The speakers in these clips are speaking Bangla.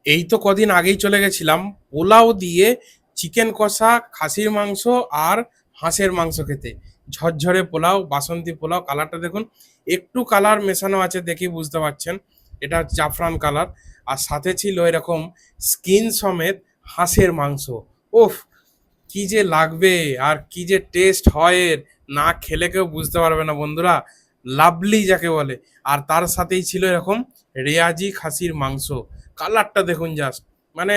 এই তো কদিন আগেই চলে গেছিলাম পোলাও দিয়ে চিকেন কষা, খাসির মাংস আর হাঁসের মাংস খেতে। ঝরঝরে পোলাও, বাসন্তী পোলাও, কালারটা দেখুন। একটু কালার মেশানো আছে, দেখি বুঝতে পারছেন এটা জাফরান কালার। আর সাথে ছিল এরকম স্কিন সমেত হাঁসের মাংস। ওফ, কি যে লাগবে আর কি যে টেস্ট হয় এর, না খেলে কেউ বুঝতে পারবে না বন্ধুরা। লাভলি যাকে বলে। আর তার সাথেই ছিল এরকম রেয়াজি খাসির মাংস। কালারটা দেখুন জাস্ট, মানে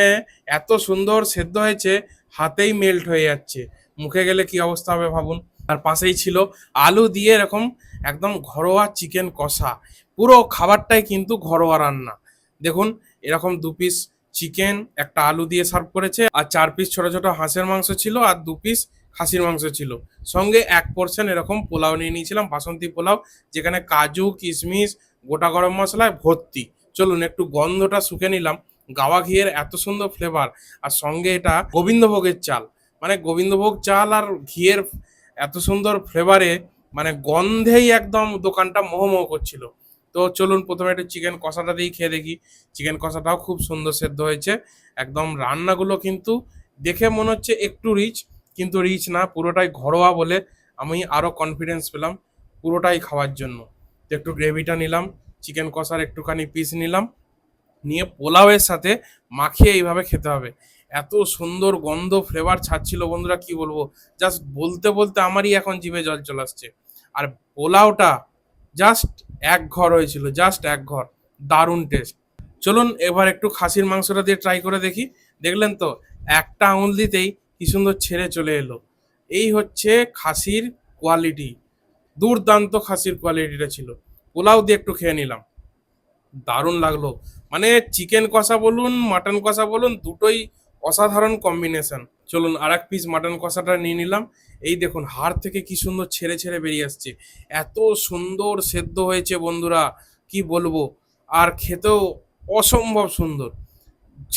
এত সুন্দর সেদ্ধ হয়েছে, হাতেই মেল্ট হয়ে যাচ্ছে। মুখে গেলে কি অবস্থা হবে ভাবুন। আর পাশেই ছিল আলু দিয়ে এরকম একদম ঘরোয়া চিকেন কষা। পুরো খাবারটাই কিন্তু ঘরোয়া রান্না। দেখুন, এরকম 2 পিস চিকেন একটা আলু দিয়ে সার্ভ করেছে, আর 4 পিস ছোট ছোট হাঁসের মাংস ছিল, আর 2 পিস খাসির মাংস ছিল। সঙ্গে 1 পোর্শন এরকম পোলাও নিয়ে নিয়েছিলাম, বাসন্তী পোলাও, যেখানে কাজু কিশমিশ গোটা গরম মশলায় ভর্তি। চলুন একটু গন্ধটা শুকে নিলাম। গাওয়া ঘিয়ের এত সুন্দর ফ্লেভার, আর সঙ্গে এটা গোবিন্দভোগের চাল। মানে গোবিন্দভোগ চাল আর ঘিয়ের এত সুন্দর ফ্লেভারে, মানে গন্ধেই একদম দোকানটা মোহমোহ করছিল। তো চলুন প্রথমে একটু চিকেন কষাটা দিয়েই খেয়ে দেখি। চিকেন কষাটাও খুব সুন্দর সেদ্ধ হয়েছে। একদম রান্নাগুলো কিন্তু দেখে মনে হচ্ছে একটু রিচ, কিন্তু রিচ না, পুরোটাই ঘরোয়া বলে আমি আরও কনফিডেন্স পেলাম পুরোটাই খাওয়ার জন্য। তো একটু গ্রেভিটা নিলাম, চিকেন কষার একটুখানি পিস নিলাম, নিয়ে পোলাওয়ের সাথে মাখিয়ে এইভাবে খেতে হবে। এত সুন্দর গন্ধ ফ্লেভার ছাড়ছিল বন্ধুরা, কি বলবো। জাস্ট বলতে বলতে আমারই এখন জিভে জল চলে আসছে। আর পোলাওটা জাস্ট এক ঘর হয়েছিল, জাস্ট এক ঘর। দারুণ টেস্ট। চলুন এবার একটু খাসির মাংসটা দিয়ে ট্রাই করে দেখি। দেখলেন তো, একটা আঙুল দিতেই কি সুন্দর ছেড়ে চলে এলো। এই হচ্ছে খাসির কোয়ালিটি। দুর্দান্ত খাসির কোয়ালিটিটা ছিল। পোলাও দিয়ে একটু খেয়ে নিলাম, দারুণ লাগলো। মানে চিকেন কষা বলুন মাটন কষা বলুন, দুটোই অসাধারণ কম্বিনেশন। চলুন আর 1 পিস মাটন কষাটা নিয়ে নিলাম। এই দেখুন হাড় থেকে কি সুন্দর ছেড়ে ছেড়ে বেরিয়ে আসছে। এত সুন্দর সেদ্ধ হয়েছে বন্ধুরা, কি বলবো। আর খেতেও অসম্ভব সুন্দর।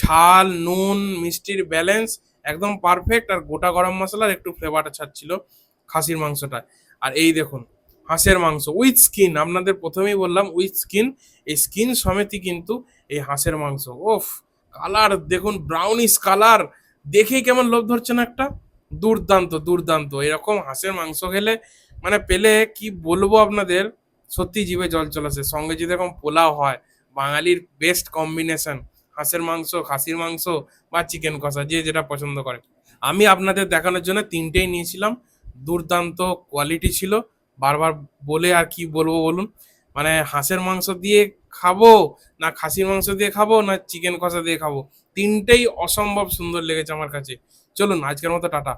ঝাল নুন মিষ্টির ব্যালেন্স একদম পারফেক্ট, আর গোটা গরম মশলার একটু ফ্লেভারটা ছাড়ছিল খাসির মাংসটা। আর এই দেখুন হাঁসের মাংস উইথ স্কিন, আপনাদের প্রথমেই বললাম উইথ স্কিন। এই স্কিন সমেতই কিন্তু এই হাঁসের মাংস। ওফ, কালার দেখুন, ব্রাউনিশ কালার, দেখেই কেমন লোভ ধরছে না একটা। দুর্দান্ত দুর্দান্ত। এরকম হাঁসের মাংস খেলে, মানে পেলে কি বলবো আপনাদের, সত্যি জিভে জল চলে আসে। সঙ্গে যদি এরকম পোলাও হয়, বাঙালির বেস্ট কম্বিনেশন। হাঁসের মাংস, খাসির মাংস বা চিকেন কষা, যে যেটা পছন্দ করে। আমি আপনাদের দেখানোর জন্য তিনটেই নিয়েছিলাম। দুর্দান্ত কোয়ালিটি ছিল। বারবার বলে আর কি বলবো বলুন। মানে হাঁসের মাংস দিয়ে খাবো, না খাসির মাংস দিয়ে খাবো, না চিকেন কষা দিয়ে খাবো, তিনটেই অসম্ভব সুন্দর লেগেছে আমার কাছে। চলুন আজকের মতো টাটা।